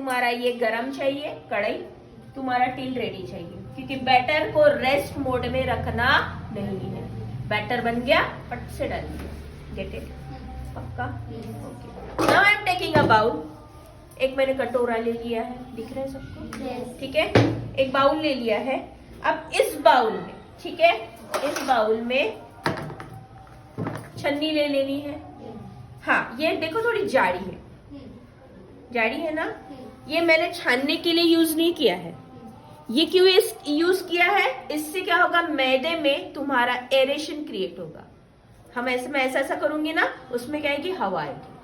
तुम्हारा ये गरम चाहिए कढ़ाई, तुम्हारा टिल रेडी चाहिए, क्योंकि बैटर को रेस्ट मोड में रखना नहीं है। बैटर बन गया, पट से डाल दिया। Get it? पक्का? Okay. Now I am taking a bowl. एक मैंने कटोरा ले लिया है, दिख रहा है सबको? ठीक है, एक बाउल ले लिया है। अब इस बाउल में, ठीक है, इस बाउल में छन्नी ले लेनी है। हाँ, ये देखो थोड़ी जाड़ी है, जाड़ी है ना? ये मैंने छानने के लिए यूज नहीं किया है। ये क्यों यूज किया है? इससे क्या होगा, मैदे में तुम्हारा एरेशन क्रिएट होगा। हम ऐसे मैं ऐसा करूंगी ना, उसमें क्या है कि हवा आएगी।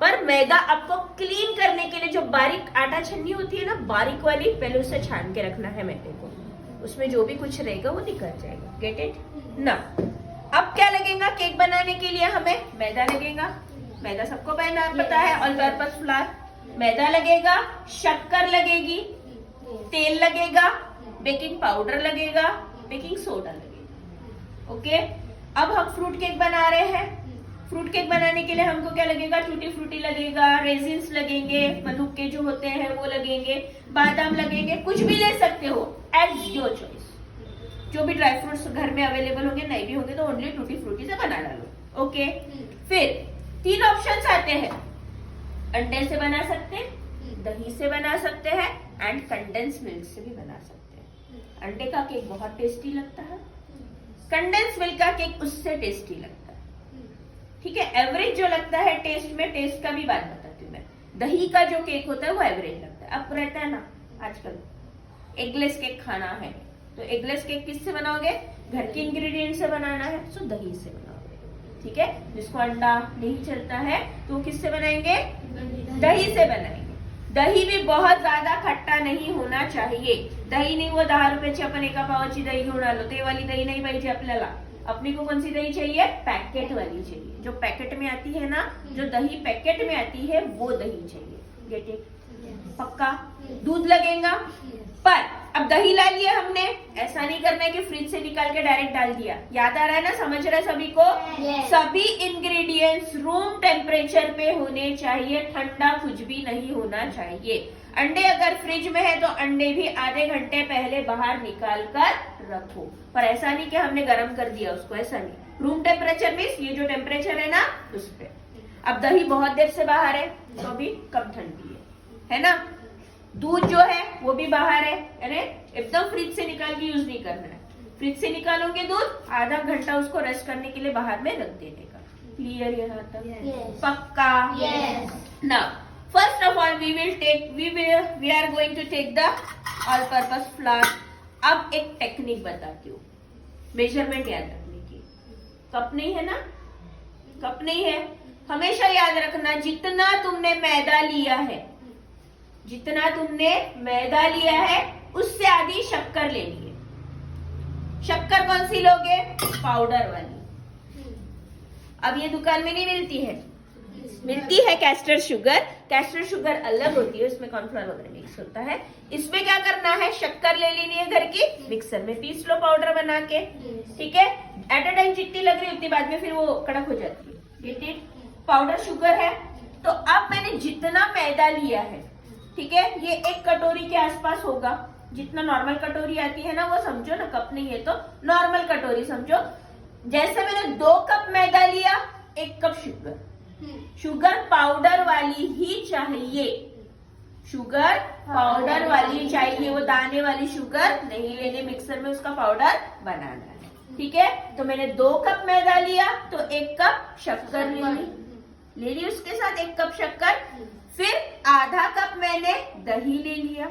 पर मैदा आपको क्लीन करने के लिए जो बारीक आटा छन्नी होती है ना, बारीक वाली, पहले उसे छान के रखना है मैदे को। उसमें जो भी कुछ रहेगा वो निकल जाएगा। गेट इट ना? अब क्या लगेगा केक बनाने के लिए? हमें मैदा लगेगा। मैदा सबको पता है, ऑल पर्पस फ्लावर। मैदा लगेगा, शक्कर लगेगी, तेल लगेगा, बेकिंग पाउडर लगेगा, बेकिंग सोडा लगेगा। ओके, अब हम फ्रूट केक बना रहे हैं। फ्रूट केक बनाने के लिए हमको क्या लगेगा? टूटी फ्रूटी लगेगा, रेजिन्स लगेंगे, मनुके जो होते हैं वो लगेंगे, बादाम लगेंगे, कुछ भी ले सकते हो, एट योर चॉइस। जो भी ड्राई फ्रूट्स घर में अवेलेबल होंगे, नहीं भी होंगे तो ओनली टूटी फ्रूटी से बना डालो। ओके, फिर 3 ऑप्शंस आते हैं। अंडे से बना सकते हैं, दही से बना सकते हैं, एंड कंडेंस मिल्क से भी बना सकते हैं। अंडे का केक बहुत टेस्टी लगता है, कंडेंस मिल्क का केक उससे टेस्टी लगता है। ठीक है, एवरेज जो लगता है टेस्ट में, टेस्ट का भी बात बताती हूँ मैं। दही का जो केक होता है वो एवरेज लगता है। अब रहता है ना आजकल एगलेस केक खाना है, तो एगलेस केक किससे बनाओगे? घर के इंग्रेडिएंट से बनाना है, सो दही से बनाओगे। ठीक है, जिसको अंडा नहीं चलता है तो वो किससे बनाएंगे? दही से बनाएंगे। दही भी बहुत ज्यादा खट्टा नहीं होना चाहिए। दही नहीं वो 10 रुपयाची आपण एका पावाची दही घेऊन आलो, ते वाली दही नहीं पाहिजे आपल्याला। अपने को कौन सी दही चाहिए? पैकेट वाली चाहिए। जो पैकेट में आती है ना, जो दही पैकेट में आती है वो दही चाहिए। Gate it? पक्का? दूध लगेगा। पर अब दही ला लिया हमने, ऐसा नहीं करना है कि फ्रिज से निकाल के डायरेक्ट डाल दिया। याद आ रहा है ना? समझ रहे सभी को? सभी इंग्रेडिएंट्स रूम टेम्परेचर पे होने चाहिए, ठंडा कुछ भी नहीं होना चाहिए। अंडे अगर फ्रिज में है तो अंडे भी आधे घंटे पहले बाहर निकाल कर रखो। पर ऐसा नहीं कि हमने गर्म कर दिया उसको, ऐसा नहीं। रूम टेम्परेचर मीन्स ये जो टेम्परेचर है ना उस पे। अब दही बहुत देर से बाहर है तो अभी कम ठंडी है ना? दूध जो है वो भी बाहर है, अरे एकदम फ्रिज से निकाल के यूज नहीं करना है। फ्रिज से निकालोगे दूध, आधा घंटा उसको रेस्ट करने के लिए बाहर में रख देने का। क्लियर यहाँ तक? पक्का? Now first of all we are going to take the all purpose flour. अब एक टेक्निक बताती हूँ, मेजरमेंट याद रखने की। कप नहीं है ना? कप नहीं है, हमेशा याद रखना जितना तुमने मैदा लिया है, जितना तुमने मैदा लिया है उससे आधी शक्कर लेनी है। शक्कर कौन सी लोगे? पाउडर वाली। अब ये दुकान में नहीं मिलती है, मिलती है कैस्टर शुगर। कैस्टर शुगर अलग होती है, उसमें कॉर्नफ्लोर वगैरह मिक्स होता है। इसमें क्या करना है? शक्कर ले लेनी है घर की, मिक्सर में पीस लो पाउडर बना के। ठीक है, एट अ टाइम जितनी लग रही उतनी बाद में फिर वो कड़क हो जाती है। Get it? पाउडर शुगर है। तो अब मैंने जितना मैदा लिया है, ठीक है, ये 1 कटोरी के आसपास होगा। जितना नॉर्मल कटोरी आती है ना वो समझो ना, कप नहीं है तो नॉर्मल कटोरी समझो। जैसे मैंने 2 कप मैदा लिया, 1 कप शुगर। शुगर पाउडर वाली ही चाहिए, शुगर पाउडर वाली चाहिए। वो दाने वाली शुगर नहीं लेने, मिक्सर में उसका पाउडर बनाना है। ठीक है, तो मैंने 2 कप मैदा लिया तो 1 कप शक्कर ले ली, उसके साथ 1 कप शक्कर। फिर आधा कप मैंने दही ले लिया,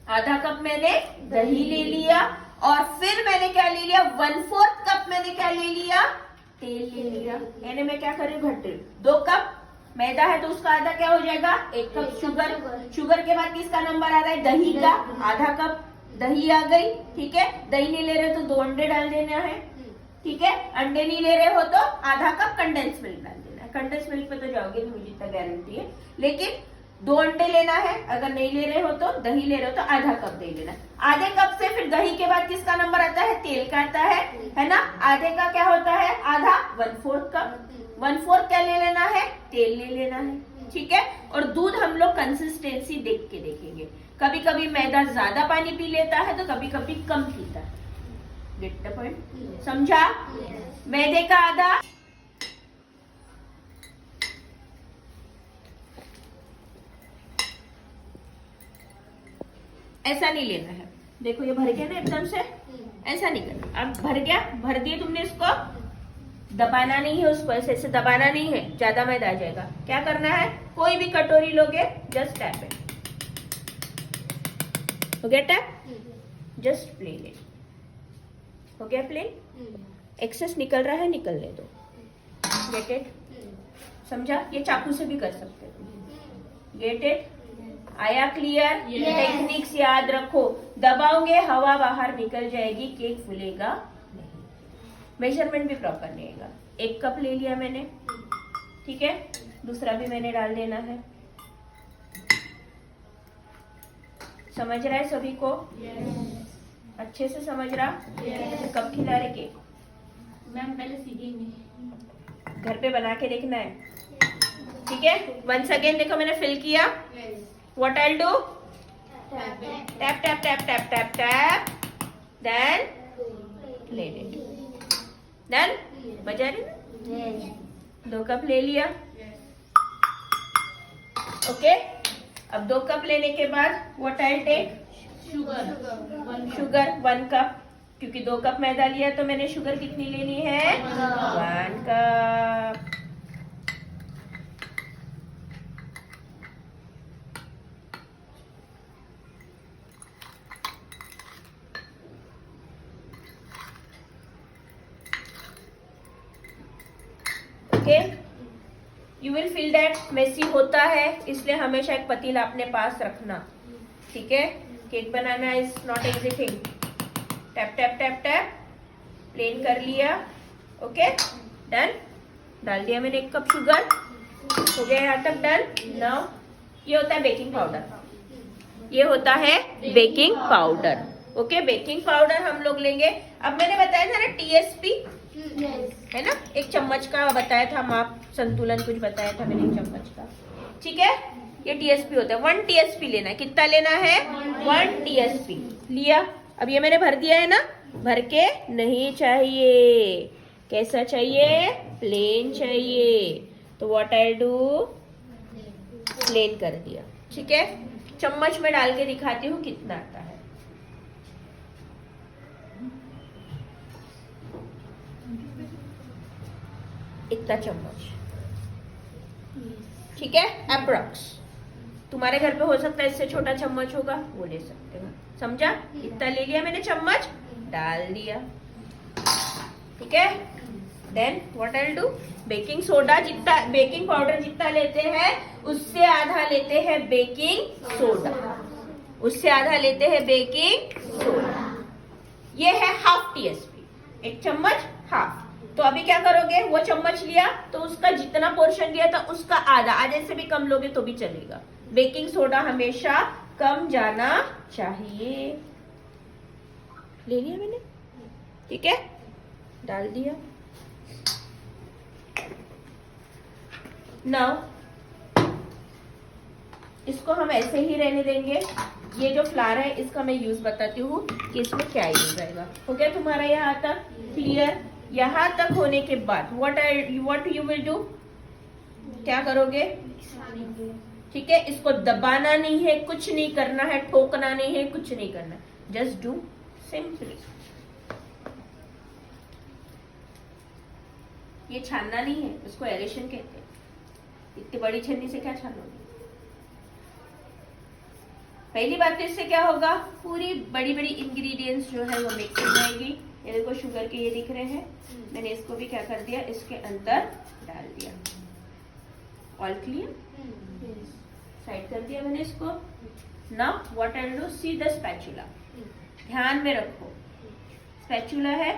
आधा कप मैंने दही ले लिया। और फिर मैंने क्या ले लिया? 1/4 कप मैंने क्या ले लिया? तेल ले लिया। यानी मैं क्या कर रही हूँ? घट रही हूँ। 2 कप मैदा है तो उसका आधा क्या हो जाएगा? 1 कप शुगर। शुगर के बाद किसका नंबर आ रहा है? दही का। आधा कप दही आ गई। ठीक है, दही नहीं ले रहे तो 2 अंडे डाल देना है। ठीक है, अंडे नहीं ले रहे हो तो आधा कप कंडेंस मिल्क डाल देना है। कंडेंस मिल्क पे तो जाओगे नहीं, मुझे इतना गारंटी है, लेकिन 2 अंडे लेना है। अगर नहीं ले रहे हो तो, दही ले रहे हो तो आधा कप दे लेना। आधे कप से फिर दही के बाद किसका नंबर आता है? तेल का आता है ना? आधे का क्या होता है? आधा, 1/4 कप। 1/4 क्या ले लेना है? तेल ले लेना है। ठीक है। और दूध हम लोग कंसिस्टेंसी देख के देखेंगे, कभी कभी मैदा ज्यादा पानी पी लेता है तो कभी कभी कम पीता है। Get the point? समझा? मैदे का आधा, ऐसा नहीं लेना है। देखो ये भर गया ना एकदम से, ऐसा नहीं करना। अब भर गया, भर दिए तुमने, इसको दबाना नहीं है, उसको ऐसे ऐसे दबाना नहीं है, ज्यादा मैदा आ जाएगा। क्या करना है, कोई भी कटोरी लोगे, जस्ट टैप इट। हो गया टैप? Just plain it. हो गया प्लेन? एक्सेस निकल रहा है, निकलने दो। Get it? समझा? ये चाकू से भी कर सकते हो। Get it? आया क्लियर? टेक्निक्स याद रखो। दबाओगे हवा बाहर निकल जाएगी, केक फूलेगा नहीं। मेजरमेंट भी प्रॉपर नहीं आएगा। 1 कप ले लिया मैंने, ठीक है, दूसरा भी मैंने डाल देना है। समझ रहा है सभी को? अच्छे से समझ रहा? कब खिला रहे केक? मैम पहले सीखेंगे, घर पे बना के देखना है, ठीक है। वंस अगेन देखो मैंने फिल किया। What I'll do? Tap, tap, tap, tap, tap, tap. Then let it. Done? बजा रही ना? 2 कप ले लिया। ओके, अब 2 कप लेने के बाद what I'll take? Sugar 1 cup, क्योंकि 2 कप मैदा लिया तो मैंने शुगर कितनी लेनी है? 1 cup. Okay, you will feel that messy होता है, इसलिए हमेशा एक पतीला अपने पास रखना, ठीक है। केक बनाना is not easy thing. Tap tap tap tap, plain कर लिया। Okay, done. डाल दिया मैंने 1 कप शुगर, हो गया यहाँ तक डन। नाउ ये होता है बेकिंग पाउडर, ये होता है baking powder. Okay, baking powder हम लोग लेंगे। अब मैंने बताया था ना टीएसपी, है ना, 1 चम्मच का बताया था माप, संतुलन कुछ बताया था मैंने 1 चम्मच का, ठीक है। ये टीएसपी होता है। 1 टीएसपी लेना है। कितना लेना है? 1 टीएसपी लिया। अब ये मैंने भर दिया है ना, भर के नहीं चाहिए, कैसा चाहिए? प्लेन चाहिए। तो व्हाट आई डू, प्लेन कर दिया, ठीक है। चम्मच में डाल के दिखाती हूँ कितना आता है। इतना चम्मच, ठीक है, अप्रॉक्स। तुम्हारे घर पे हो सकता है इससे छोटा चम्मच होगा, वो ले सकते हो। समझा? इतना ले लिया मैंने चम्मच, डाल दिया, ठीक है। Then what I do, baking soda जितना, बेकिंग पाउडर जितना लेते हैं उससे आधा लेते हैं बेकिंग सोडा, उससे आधा लेते हैं बेकिंग सोडा। ये है हाफ टीएसपी, 1 चम्मच हाफ। तो अभी क्या करोगे, वो चम्मच लिया तो उसका जितना पोर्शन लिया था उसका आधा, आधे से भी कम लोगे तो भी चलेगा। बेकिंग सोडा हमेशा कम जाना चाहिए। ले लिया मैंने, ठीक है, डाल दिया। नाउ इसको हम ऐसे ही रहने देंगे। ये जो फ्लावर है इसका मैं यूज बताती हूँ कि इसमें क्या यूज आएगा। हो गया तुम्हारा यहाँ तक क्लियर? यहाँ तक होने के बाद व्हाट यू विल डू, क्या करोगे? ठीक है, इसको दबाना नहीं है, कुछ नहीं करना है, ठोकना नहीं है, कुछ नहीं करना, जस्ट डू सिंपली। ये छानना नहीं है, इसको एरेशन कहते हैं। इतनी बड़ी छन्नी से क्या छानोगे? पहली बात तो इससे क्या होगा, पूरी बड़ी बड़ी इंग्रेडिएंट्स जो है वो मिक्स हो जाएगी। ये देखो शुगर के ये दिख रहे हैं, मैंने इसको भी क्या कर दिया, इसके अंदर डाल दिया। All clear? साइड कर दिया मैंने इसको। Now what I do, see the spatula. ध्यान में रखो, स्पैचुला है,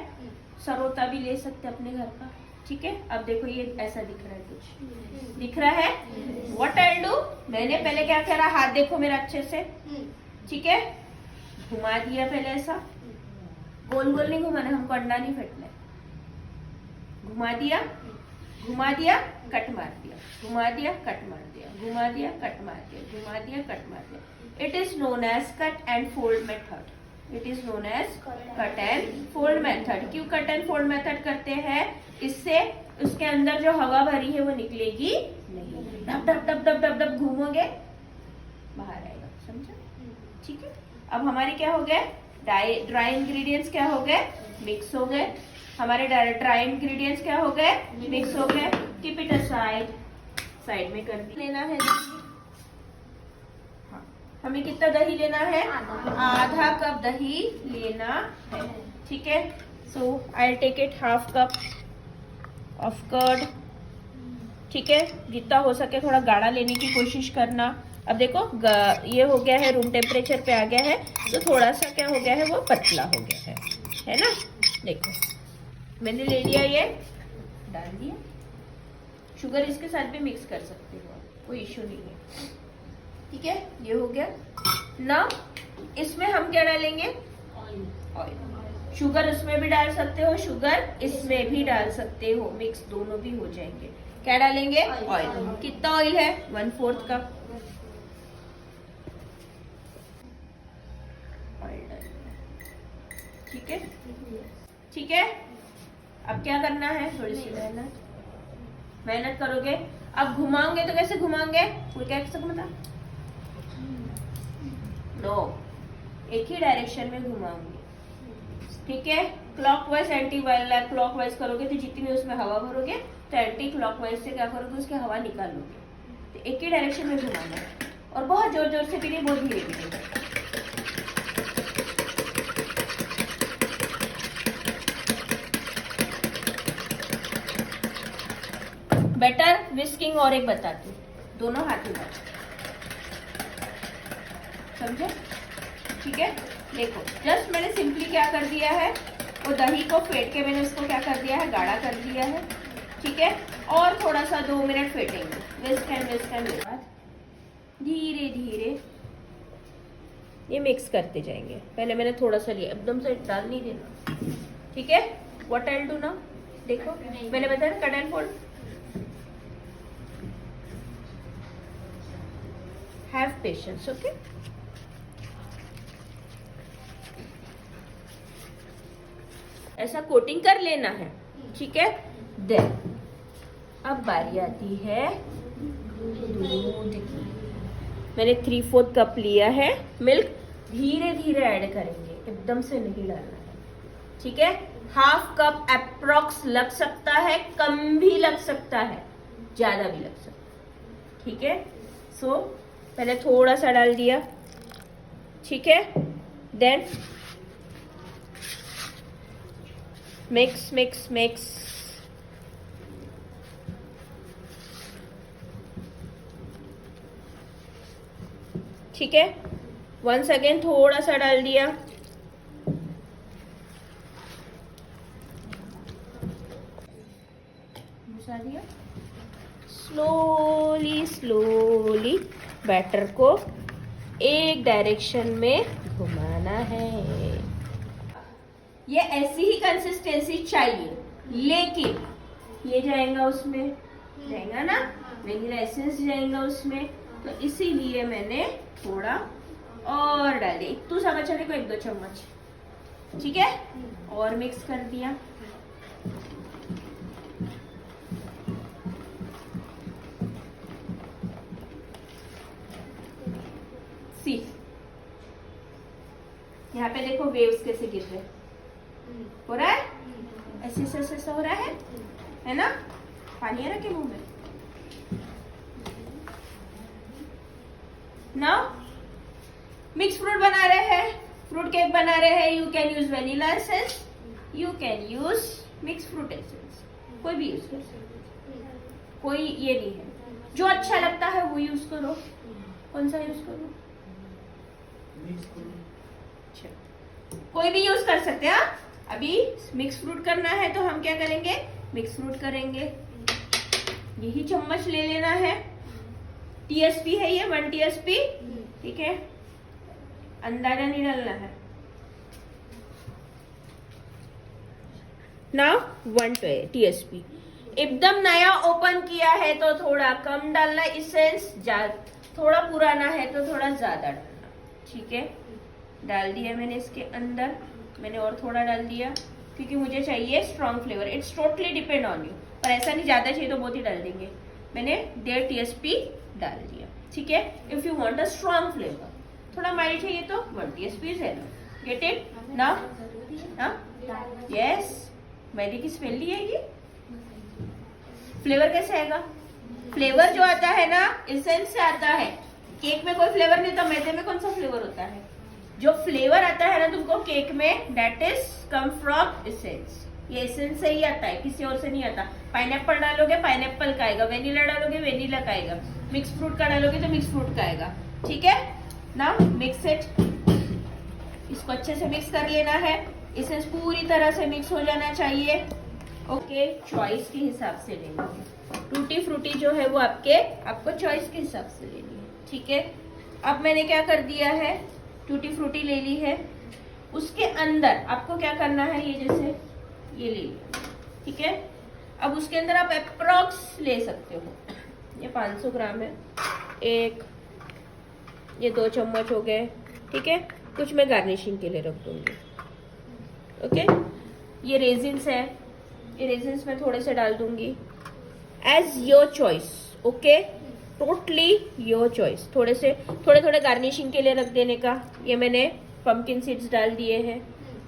सरोता भी ले सकते अपने घर का, ठीक है। अब देखो ये ऐसा दिख रहा है, कुछ दिख रहा है। व्हाट आई डू, मैंने पहले क्या करा, हाथ देखो मेरा अच्छे से, ठीक है, घुमा दिया पहले ऐसा, गोल गोल नहीं घुमाना, हमको अंडा नहीं फटना है। घुमा दिया, घुमा दिया, कट मार दिया, घुमा दिया, कट मार दिया, घुमा दिया, कट मार दिया, घुमा दिया, कट मार दिया। It is known as cut and fold method. It is known as cut and fold method. क्यों कट एंड फोल्ड मेथड करते हैं? इससे उसके अंदर जो हवा भरी है वो निकलेगी नहीं। डब डब डब डब डब डब घूमोगे, बाहर आएगा। समझा? ठीक है। अब हमारे क्या हो गए? ड्राई इंग्रेडिएंट्स क्या हो गए? मिक्स हो गए। हमारे ड्राई इंग्रेडिएंट्स क्या हो गए? मिक्स हो गए। कीप इट असाइड, साइड में कर लेना है। हाँ, हमें कितना दही लेना है? आधा कप दही लेना है। ठीक है। So I take it half cup of curd. ठीक है, जितना हो सके थोड़ा गाढ़ा लेने की कोशिश करना। अब देखो ये हो गया है, रूम टेम्परेचर पे आ गया है, तो थोड़ा सा क्या हो गया है, वो पतला हो गया है ना। देखो मैंने ले लिया, ये डाल दिया। शुगर इसके साथ भी मिक्स कर सकते हो, कोई इश्यू नहीं है। ठीक है, ये हो गया ना। इसमें हम क्या डालेंगे? ऑयल। शुगर उसमें भी डाल सकते हो, शुगर इसमें भी डाल सकते हो, मिक्स दोनों भी हो जाएंगे। क्या डालेंगे? ऑयल। कितना ऑयल है? 1/4 कप ऑयल डालेंगे। ठीक है, ठीक है। अब क्या करना है? थोड़ी सी मेहनत करोगे। अब घुमाओगे तो कैसे घुमाओगे? कोई कैसे घुमाता? नो, एक ही डायरेक्शन में घुमाऊंगी। ठीक है, क्लॉकवाइज एंटी क्लॉकवाइज करोगे तो जितनी उसमें हवा भरोगे, तो एंटी क्लॉकवाइज से क्या करोगे? उसकी हवा निकालोगे। तो एक ही डायरेक्शन में घुमाना है, और बहुत जोर जोर से भी नहीं, बहुत धीरे धीरे। बेटर विस्किंग और एक बताती हूँ, दोनों हाथ में। समझे? ठीक है। देखो जस्ट मैंने सिंपली क्या कर दिया है, वो दही को फेंट के मैंने उसको क्या कर दिया है? गाढ़ा कर दिया है। ठीक है, और थोड़ा सा 2 मिनट फेंटेंगे। विस्क एंड धीरे धीरे ये मिक्स करते जाएंगे। पहले मैंने थोड़ा सा लिया, एकदम से डाल नहीं देना। ठीक है, what I will do now? देखो मैंने बताया cut and fold. Have patience, okay. ऐसा कोटिंग कर लेना है। ठीक है, देन अब बारी आती है दूध की। मैंने 3/4 कप लिया है मिल्क। धीरे धीरे ऐड करेंगे, एकदम से नहीं डालना है। ठीक है, हाफ कप अप्रॉक्स लग सकता है, कम भी लग सकता है, ज्यादा भी लग सकता है। ठीक है, सो पहले थोड़ा सा डाल दिया। ठीक है, देन मिक्स मिक्स मिक्स। ठीक है, वंस अगेन थोड़ा सा डाल दिया। घुसा दिया। स्लोली स्लोली बैटर को एक डायरेक्शन में घुमाना है। ये ऐसी ही कंसिस्टेंसी चाहिए, लेकिन ये जाएगा उसमें, जाएगा ना, वेनिला एसेंस जाएगा उसमें, तो इसीलिए मैंने थोड़ा और डाले। इतू सा बचा देखो, 1-2 चम्मच। ठीक है, और मिक्स कर दिया। सी यहाँ पे देखो वेव्स कैसे गिर रहे, हो रहा है ऐसे ऐसे ऐसे हो रहा है ना। पानी आ रहा है मुंह में। नाउ मिक्स फ्रूट बना रहे हैं, फ्रूट केक बना रहे हैं। You can use vanilla essence, you can use mix fruit essence, कोई भी यूज कर सकते, कोई ये नहीं है। जो अच्छा लगता है वो यूज करो। कौन सा यूज करो? कोई भी यूज कर सकते हैं। अभी मिक्स फ्रूट करना है तो हम क्या करेंगे? मिक्स फ्रूट करेंगे। यही चम्मच ले लेना है। टीएसपी है ये, 1 टीएसपी। ठीक है, अंदाजा नहीं डालना है। Now 1 TSP. एकदम नया ओपन किया है तो थोड़ा कम डालना इसेंस, थोड़ा पुराना है तो थोड़ा ज्यादा डालना। ठीक है, डाल दिया मैंने इसके अंदर, मैंने और थोड़ा डाल दिया क्योंकि मुझे चाहिए strong flavour. It's totally depend on you, पर ऐसा नहीं ज्यादा चाहिए तो बहुत ही डाल देंगे। मैंने 1.5 TSP डाल दिया। ठीक है, if you want a strong flavour, थोड़ा माइल्ड चाहिए तो 1 TSP is enough. Get it now? Yes, मैदे की स्मेल नहीं आएगी। फ्लेवर कैसे आएगा? फ्लेवर जो आता है ना एसेंस से आता है। केक में कोई फ्लेवर नहीं होता, मैदे में कौन सा फ्लेवर होता है? जो फ्लेवर आता है ना तुमको केक में, that is come from essence. ये एसेंस से ही आता है, किसी और से नहीं आता। पाइनएप्पल डालोगे पाइनएप्पल का आएगा, वेनिला डालोगे वेनिला का आएगा, मिक्स फ्रूट का डालोगे तो मिक्स फ्रूट का आएगा। ठीक है ना, मिक्स इट। इसको अच्छे से मिक्स कर लेना है, एसेंस पूरी तरह से मिक्स हो जाना चाहिए। ओके, चॉइस के हिसाब से लेनी है। टूटी फ्रूटी जो है वो आपको चॉइस के हिसाब से लेनी है। ठीक है, अब मैंने क्या कर दिया है, टूटी फ्रूटी ले ली है। उसके अंदर आपको क्या करना है, ये जैसे ये ले लिया। ठीक है, अब उसके अंदर आप अप्रॉक्स ले सकते हो। ये 500 ग्राम है, ये 2 चम्मच हो गए। ठीक है, कुछ मैं गार्निशिंग के लिए रख दूंगी। ओके, ये रेजिन्स है, ये रेजिन्स मैं थोड़े से डाल दूंगी as your choice. Okay, totally your choice. थोड़े थोड़े गार्निशिंग के लिए रख देने का। ये मैंने पंपकिन सीड्स डाल दिए हैं।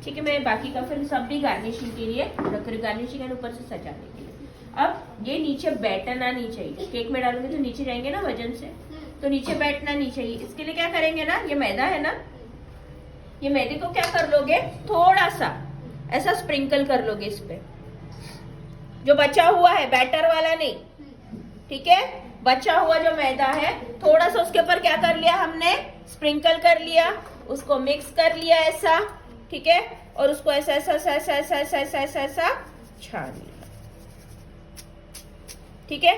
ठीक है, मैं बाकी का फिर सब भी गार्निशिंग के लिए रख रही, गार्निशिंग एंड ऊपर से सजाने के लिए। अब ये नीचे बैठना नहीं चाहिए, केक में डालोगे तो नीचे जाएंगे ना वजन से, तो नीचे बैठना नहीं चाहिए। इसके लिए क्या करेंगे ना, ये मैदा है ना, ये मैदे को क्या कर लोगे, थोड़ा सा ऐसा स्प्रिंकल कर लोगे इस पे, जो बचा हुआ है, बैटर वाला नहीं। ठीक है, बचा हुआ जो मैदा है थोड़ा सा उसके ऊपर क्या कर लिया हमने, स्प्रिंकल कर लिया, उसको मिक्स कर लिया ऐसा। ठीक है, और उसको ऐसा ऐसा ऐसा ऐसा ऐसा ऐसा ऐसा ऐसा ऐसा छान लिया। ठीक है,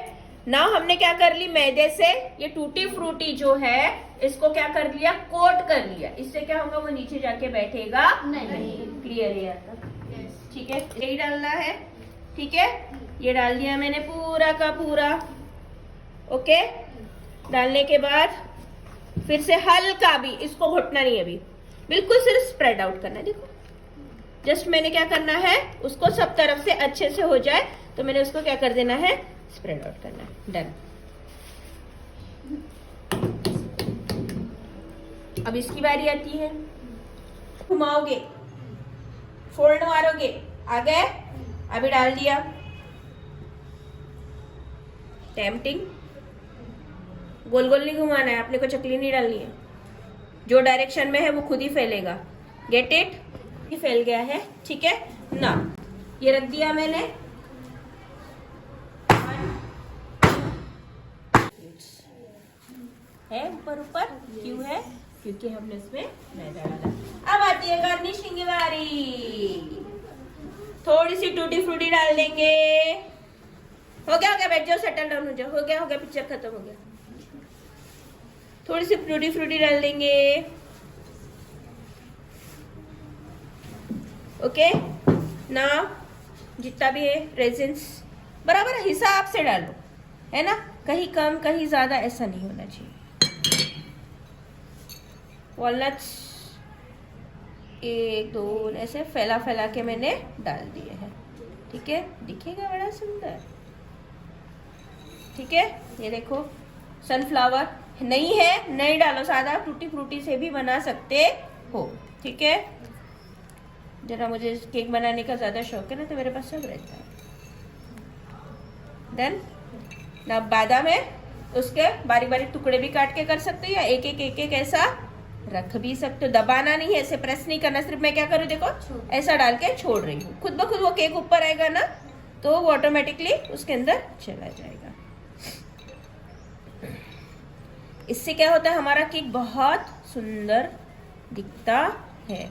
ना हमने क्या कर ली, मैदे से ये टूटी फ्रूटी जो है इसको क्या कर लिया, कोट कर लिया। इससे क्या होगा, वो नीचे जाके बैठेगा नहीं। क्लियर है यहाँ तक? ठीक है, यही डालना है। ठीक है, ये डाल दिया मैंने पूरा का पूरा। ओके, डालने के बाद फिर से हल्का भी, इसको घुटना नहीं है अभी, बिल्कुल सिर्फ स्प्रेड आउट करना है। देखो, जस्ट मैंने क्या करना है, उसको सब तरफ से अच्छे से हो जाए तो मैंने उसको क्या कर देना है, स्प्रेड आउट करना है। डन। अब इसकी बारी आती है, घुमाओगे, फोल्ड मारोगे, आ गए, अभी डाल दिया। टेम्पटिंग, गोल गोल नहीं घुमाना है, अपने को चकली नहीं डालनी है। जो डायरेक्शन में है वो खुद ही फैलेगा। Get it? ये फैल गया है। ठीक है ना, ये रख दिया मैंने। है ऊपर ऊपर, क्यों है, क्योंकि हमने इसमें मैदा डाला। अब आती है गार्निशिंग की बारी। थोड़ी सी टूटी फ्रूटी डाल देंगे। हो गया, बैठ जाओ, सेटल डाउन हो जाओ। हो गया, पिक्चर खत्म हो गया। थोड़ी सी टूटी फ्रूटी डाल देंगे। ओके ना, जितना भी है रेजिन्स बराबर हिसाब से डालो, है ना, कहीं कम कहीं ज्यादा ऐसा नहीं होना चाहिए। वॉलनट्स 1 2 ऐसे फैला फैला के मैंने डाल दिए हैं। ठीक है, दिखेगा बड़ा सुंदर। ठीक है, ये देखो, सनफ्लावर नहीं है, नहीं डालो, सादा टूटी फ्रूटी से भी बना सकते हो। ठीक है, जरा मुझे केक बनाने का ज्यादा शौक है ना, तो मेरे पास सब रहता है। देन ना, बादाम है, उसके बारीक बारीक टुकड़े भी काट के कर सकते हो, या एक एक ऐसा रख भी सकते हो। दबाना नहीं है, ऐसे प्रेस नहीं करना, सिर्फ मैं क्या करूँ, देखो ऐसा डाल के छोड़ रही हूँ। खुद ब खुद वो केक ऊपर आएगा ना, तो वो ऑटोमेटिकली उसके अंदर चला जाएगा। इससे क्या होता है, हमारा केक बहुत सुंदर दिखता है।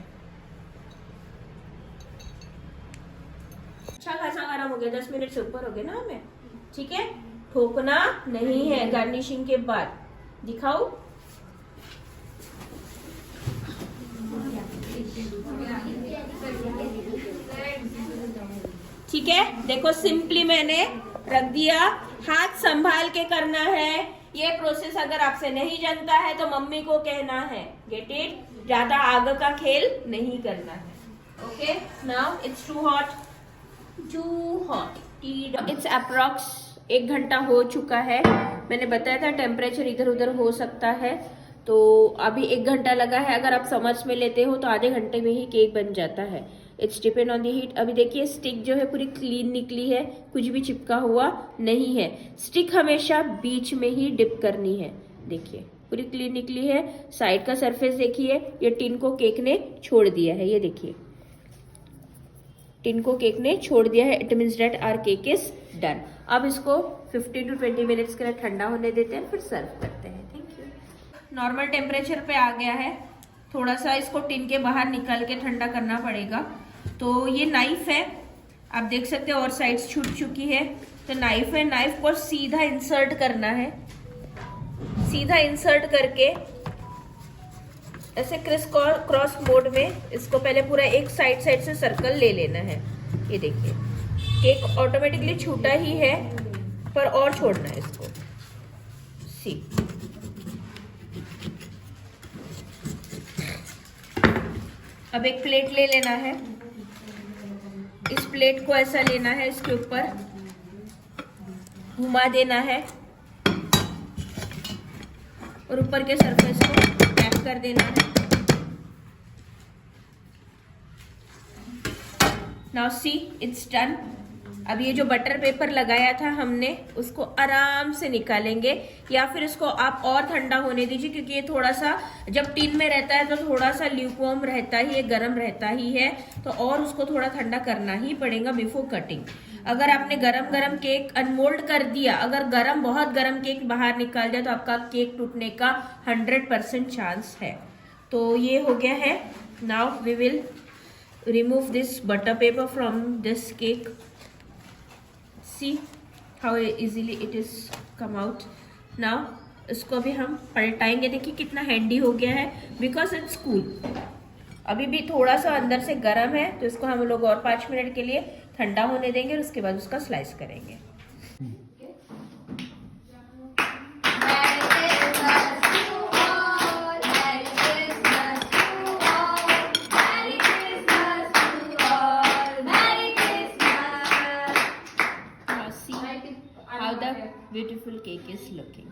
अच्छा खासा गरम हो गया, 10 मिनट से ऊपर हो गया ना हमें। ठीक है, ठोकना नहीं है गार्निशिंग के बाद। दिखाओ, ठीक है, देखो सिंपली मैंने रख दिया। हाथ संभाल के करना है ये प्रोसेस। अगर आपसे नहीं जानता है तो मम्मी को कहना है। Get it? ज्यादा आग का खेल नहीं करना है। Okay, now it's too hot. It's approx 1 घंटा हो चुका है। मैंने बताया था टेम्परेचर इधर उधर हो सकता है, तो अभी 1 घंटा लगा है। अगर आप समझ में लेते हो तो आधे घंटे में ही केक बन जाता है। It's depend on the heat. अभी देखिए स्टिक जो है पूरी क्लीन निकली है, कुछ भी चिपका हुआ नहीं है। स्टिक हमेशा बीच में ही डिप करनी है। देखिए पूरी क्लीन निकली है। साइड का सरफेस देखिए, ये टिन को केक ने छोड़ दिया है। ये देखिए टिन को केक ने छोड़ दिया है। It means that our cake is done. अब इसको 15 to 20 मिनट्स के लिए ठंडा होने देते हैं, फिर सर्व करते हैं। Thank you. नॉर्मल टेम्परेचर पे आ गया है। थोड़ा सा इसको टिन के बाहर निकाल के ठंडा करना पड़ेगा। तो ये नाइफ है, आप देख सकते हो और साइड्स छूट चुकी है। तो नाइफ है, नाइफ को सीधा इंसर्ट करना है। सीधा इंसर्ट करके ऐसे क्रिस क्रॉस मोड में इसको पहले पूरा एक साइड से सर्कल ले लेना है। ये देखिए केक ऑटोमेटिकली छूटा ही है, पर और छोड़ना है इसको। सी अब एक प्लेट ले लेना है। इस प्लेट को ऐसा लेना है, इसके ऊपर घुमा देना है और ऊपर के सरफेस को टैप कर देना है। Now see it's done. अब ये जो बटर पेपर लगाया था हमने, उसको आराम से निकालेंगे, या फिर इसको आप और ठंडा होने दीजिए, क्योंकि ये थोड़ा सा जब टिन में रहता है तो थोड़ा सा ल्यूकवार्म रहता ही है, गर्म रहता ही है, तो और उसको थोड़ा ठंडा करना ही पड़ेगा बिफोर कटिंग। अगर आपने गरम गरम केक अनमोल्ड कर दिया, अगर गरम बहुत गरम केक बाहर निकाल जाए तो आपका केक टूटने का 100% चांस है। तो ये हो गया है। Now we will remove this butter paper from this cake. See how easily it is come out. Now इसको भी हम पलटाएंगे। देखिए कितना हैंडी हो गया है, बिकॉज इट्स कूल। अभी भी थोड़ा सा अंदर से गर्म है, तो इसको हम लोग और 5 मिनट के लिए ठंडा होने देंगे और उसके बाद उसका स्लाइस करेंगे। How the beautiful cake is looking.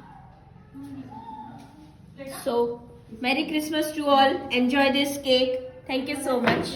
So, Merry Christmas to all. Enjoy this cake. Thank you so much.